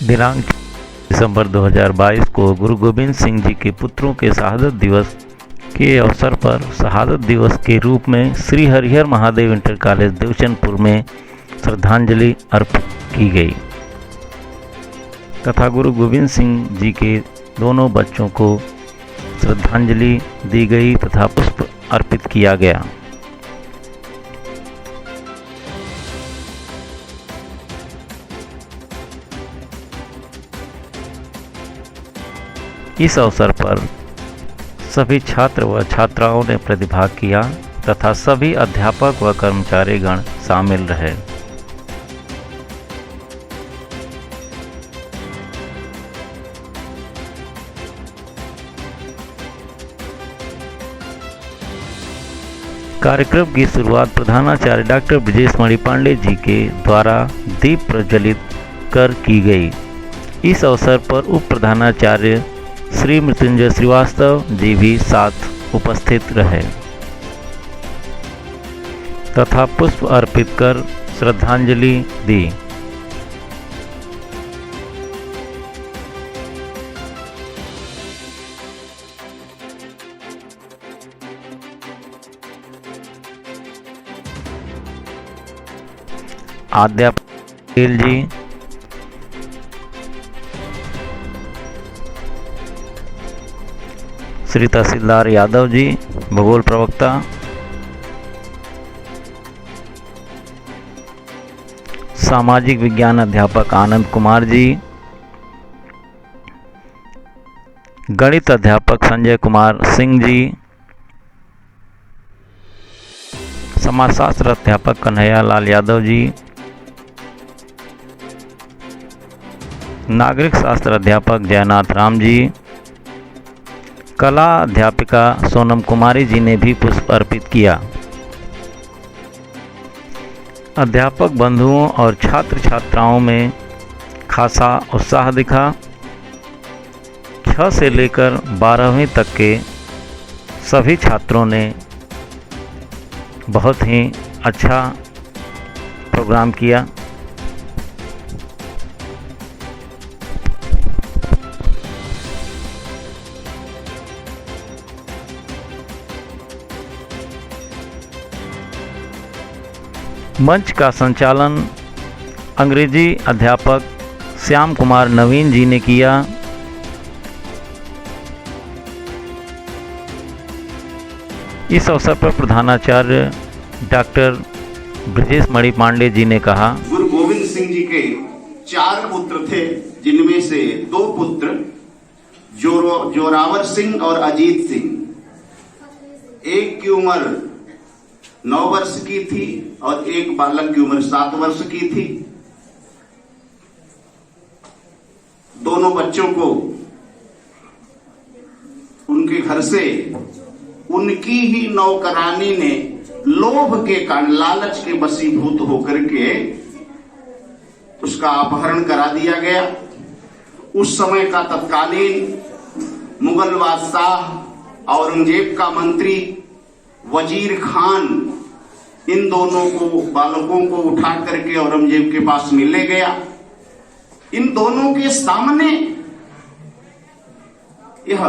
दिनांक दिसंबर 2022 को गुरु गोविंद सिंह जी के पुत्रों के शहादत दिवस के अवसर पर शहादत दिवस के रूप में श्री हरिहर महादेव इंटर कॉलेज देवचंदपुर में श्रद्धांजलि अर्पित की गई तथा गुरु गोविंद सिंह जी के दोनों बच्चों को श्रद्धांजलि दी गई तथा पुष्प अर्पित किया गया। इस अवसर पर सभी छात्र व छात्राओं ने प्रतिभाग किया तथा सभी अध्यापक व कर्मचारीगण शामिल रहे। कार्यक्रम की शुरुआत प्रधानाचार्य डॉक्टर ब्रजेश मणि पांडे जी के द्वारा दीप प्रज्वलित कर की गई। इस अवसर पर उप प्रधानाचार्य श्री मृत्युंजय श्रीवास्तव जी भी साथ उपस्थित रहे तथा पुष्प अर्पित कर श्रद्धांजलि दी। अध्यापक जी, श्री तहसीलदार यादव जी, भूगोल प्रवक्ता, सामाजिक विज्ञान अध्यापक आनंद कुमार जी, गणित अध्यापक संजय कुमार सिंह जी, समाजशास्त्र अध्यापक कन्हैया लाल यादव जी, नागरिक शास्त्र अध्यापक जयनाथ राम जी, कला अध्यापिका सोनम कुमारी जी ने भी पुष्प अर्पित किया। अध्यापक बंधुओं और छात्र छात्राओं में खासा उत्साह दिखा। 6 से लेकर 12वीं तक के सभी छात्रों ने बहुत ही अच्छा प्रोग्राम किया। मंच का संचालन अंग्रेजी अध्यापक श्याम कुमार नवीन जी ने किया। इस अवसर पर प्रधानाचार्य डॉक्टर ब्रजेश मणि पांडे जी ने कहा, गुरु गोविंद सिंह जी के 4 पुत्र थे, जिनमें से 2 पुत्र जोरावर सिंह और अजीत सिंह। एक की उम्र 9 वर्ष की थी और एक बालक की उम्र 7 वर्ष की थी। दोनों बच्चों को उनके घर से उनकी ही नौकरानी ने लोभ के कारण, लालच के वशीभूत होकर के उसका अपहरण करा दिया गया। उस समय का तत्कालीन मुगल बादशाह औरंगजेब का मंत्री वजीर खान इन दोनों को, बालकों को उठा करके औरंगजेब के पास मिलने गया। इन दोनों के सामने यह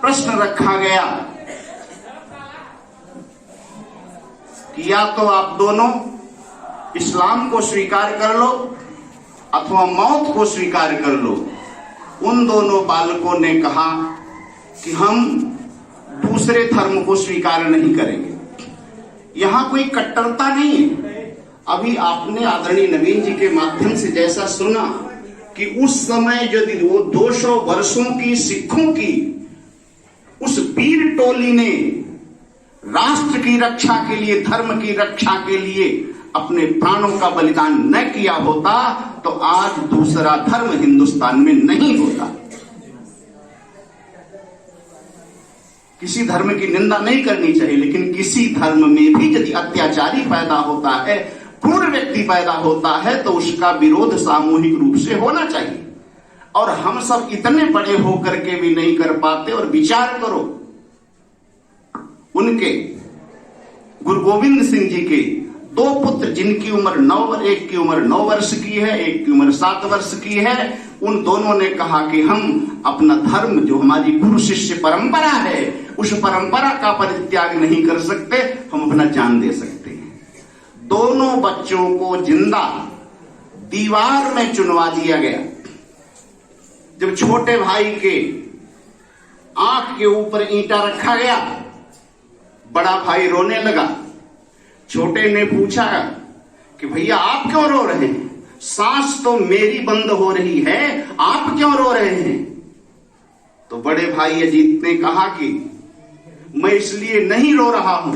प्रश्न रखा गया कि या तो आप दोनों इस्लाम को स्वीकार कर लो अथवा मौत को स्वीकार कर लो। उन दोनों बालकों ने कहा कि हम दूसरे धर्म को स्वीकार नहीं करेंगे। यहां कोई कट्टरता नहीं है। अभी आपने आदरणीय नवीन जी के माध्यम से जैसा सुना कि उस समय यदि वो 200 वर्षों की सिखों की उस वीर टोली ने राष्ट्र की रक्षा के लिए, धर्म की रक्षा के लिए अपने प्राणों का बलिदान न किया होता तो आज दूसरा धर्म हिंदुस्तान में नहीं होता। किसी धर्म की निंदा नहीं करनी चाहिए, लेकिन किसी धर्म में भी यदि अत्याचारी पैदा होता है, क्रूर व्यक्ति पैदा होता है, तो उसका विरोध सामूहिक रूप से होना चाहिए। और हम सब इतने बड़े होकर के भी नहीं कर पाते। और विचार करो, उनके गुरु गोविंद सिंह जी के दो पुत्र जिनकी उम्र 9, एक की उम्र 9 वर्ष की है, एक की उम्र 7 वर्ष की है, उन दोनों ने कहा कि हम अपना धर्म, जो हमारी गुरु शिष्य परंपरा है, उस परंपरा का परित्याग नहीं कर सकते, हम अपना जान दे सकते हैं। दोनों बच्चों को जिंदा दीवार में चुनवा दिया गया। जब छोटे भाई के आंख के ऊपर ईंटा रखा गया, बड़ा भाई रोने लगा। छोटे ने पूछा कि भैया आप क्यों रो रहे हैं? सांस तो मेरी बंद हो रही है, आप क्यों रो रहे हैं? तो बड़े भाई अजीत ने कहा कि मैं इसलिए नहीं रो रहा हूं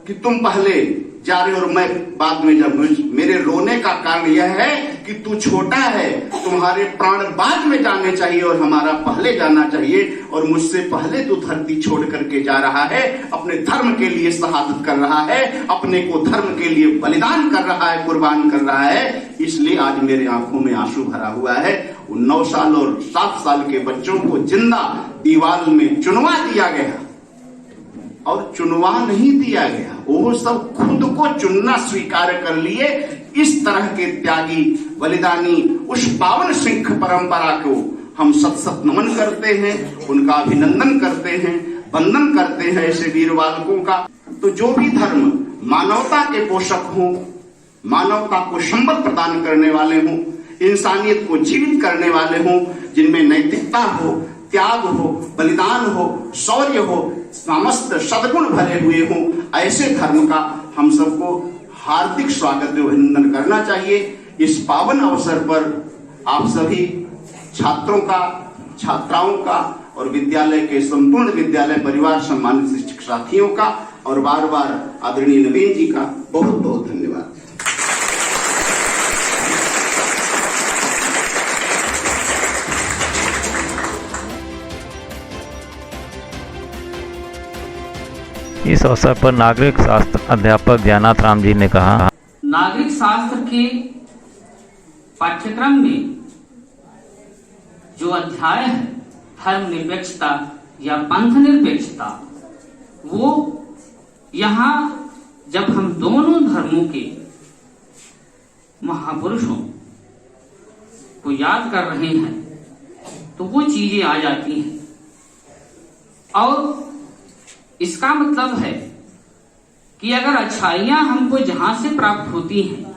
कि तुम पहले जा रहे हो और मैं बाद में जब, मेरे रोने का कारण यह है कि तू छोटा है, तुम्हारे प्राण बाद में जाने चाहिए और हमारा पहले जाना चाहिए, और मुझसे पहले तू धरती छोड़ करके जा रहा है, अपने धर्म के लिए शहादत कर रहा है, अपने को धर्म के लिए बलिदान कर रहा है, कुर्बान कर रहा है, इसलिए आज मेरे आंखों में आंसू भरा हुआ है। उन 9 साल और 7 साल के बच्चों को जिंदा दीवार में चुनवा दिया गया, और चुनवा नहीं दिया गया, वो सब खुद को चुनना स्वीकार कर लिए। इस तरह के त्यागी, बलिदानी, उस पावन सिख परंपरा को हम सत सत नमन करते हैं, उनका अभिनंदन करते हैं, वंदन करते हैं ऐसे वीर बालकों का। तो जो भी धर्म मानवता के पोषक हों, मानवता को संबल प्रदान करने वाले हों, इंसानियत को जीवित करने वाले हों, जिनमें नैतिकता हो, त्याग हो, बलिदान हो, शौर्य हो, समस्त सद्गुण भरे हुए हों, ऐसे धर्म का हम सबको हार्दिक स्वागत एवं अभिनंदन करना चाहिए। इस पावन अवसर पर आप सभी छात्रों का, छात्राओं का और विद्यालय के संपूर्ण विद्यालय परिवार, सम्मानित शिक्षक साथियों का और बार बार आदरणीय नवीन जी का बहुत बहुत धन्यवाद। इस अवसर पर नागरिक शास्त्र अध्यापक ज्ञानाथ राम जी ने कहा, नागरिक शास्त्र के पाठ्यक्रम में जो अध्याय है धर्मनिरपेक्षता या पंथ निरपेक्षता, वो यहाँ जब हम दोनों धर्मों के महापुरुषों को याद कर रहे हैं तो वो चीजें आ जाती हैं, और इसका मतलब है कि अगर अच्छाइयां हमको जहां से प्राप्त होती हैं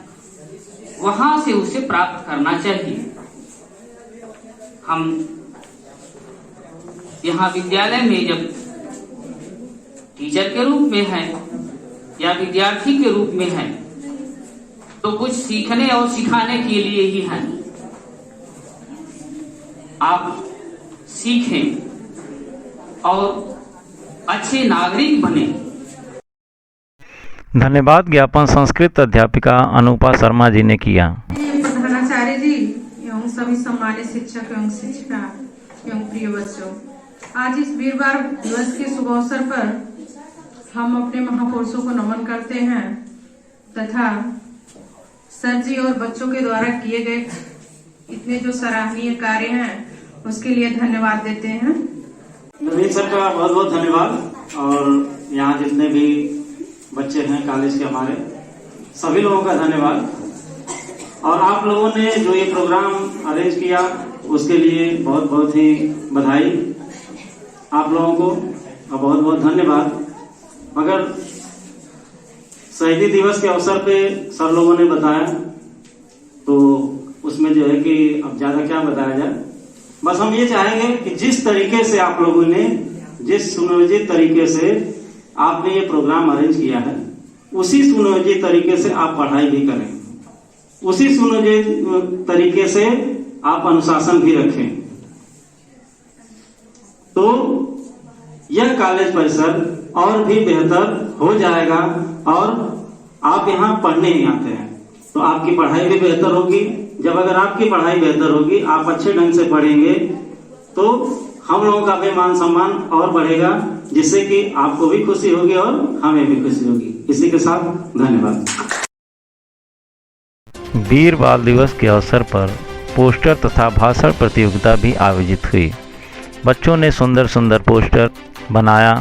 वहां से उसे प्राप्त करना चाहिए। हम यहाँ विद्यालय में जब टीचर के रूप में हैं या विद्यार्थी के रूप में हैं तो कुछ सीखने और सिखाने के लिए ही हैं। आप सीखें और अच्छे नागरिक बने। धन्यवाद ज्ञापन संस्कृत अध्यापिका अनुपा शर्मा जी ने किया। प्रधानाचार्य जी एवं सभी सम्मानित शिक्षक एवं शिक्षिका एवं प्रिय बच्चों, आज इस वीरवार दिवस के शुभ अवसर पर हम अपने महापुरुषों को नमन करते हैं तथा सर जी और बच्चों के द्वारा किए गए इतने जो सराहनीय कार्य हैं उसके लिए धन्यवाद देते हैं। नवीन सर का बहुत बहुत धन्यवाद, और यहाँ जितने भी बच्चे हैं कॉलेज के हमारे सभी लोगों का धन्यवाद, और आप लोगों ने जो ये प्रोग्राम अरेंज किया उसके लिए बहुत बहुत ही बधाई आप लोगों को और बहुत बहुत धन्यवाद। मगर शहीदी दिवस के अवसर पे सब लोगों ने बताया तो उसमें जो है कि अब ज्यादा क्या बताया जाए, बस हम ये चाहेंगे कि जिस तरीके से आप लोगों ने, जिस सुनियोजित तरीके से आपने ये प्रोग्राम अरेंज किया है, उसी सुनियोजित तरीके से आप पढ़ाई भी करें, उसी सुनियोजित तरीके से आप अनुशासन भी रखें, तो यह कॉलेज परिसर और भी बेहतर हो जाएगा। और आप यहाँ पढ़ने ही आते हैं तो आपकी पढ़ाई भी बेहतर होगी। जब अगर आपकी पढ़ाई बेहतर होगी, आप अच्छे ढंग से पढ़ेंगे तो हम लोगों का भी मान सम्मान और बढ़ेगा, जिससे कि आपको भी खुशी होगी और हमें भी खुशी होगी। इसी के साथ धन्यवाद। वीर बाल दिवस के अवसर पर पोस्टर तथा भाषण प्रतियोगिता भी आयोजित हुई। बच्चों ने सुंदर सुंदर पोस्टर बनाया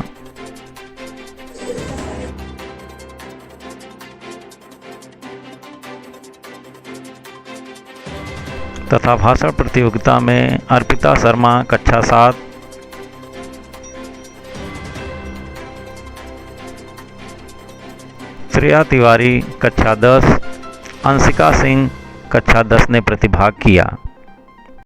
तथा भाषण प्रतियोगिता में अर्पिता शर्मा कक्षा 7, श्रेया तिवारी कक्षा 10, अंशिका सिंह कक्षा 10 ने प्रतिभाग किया।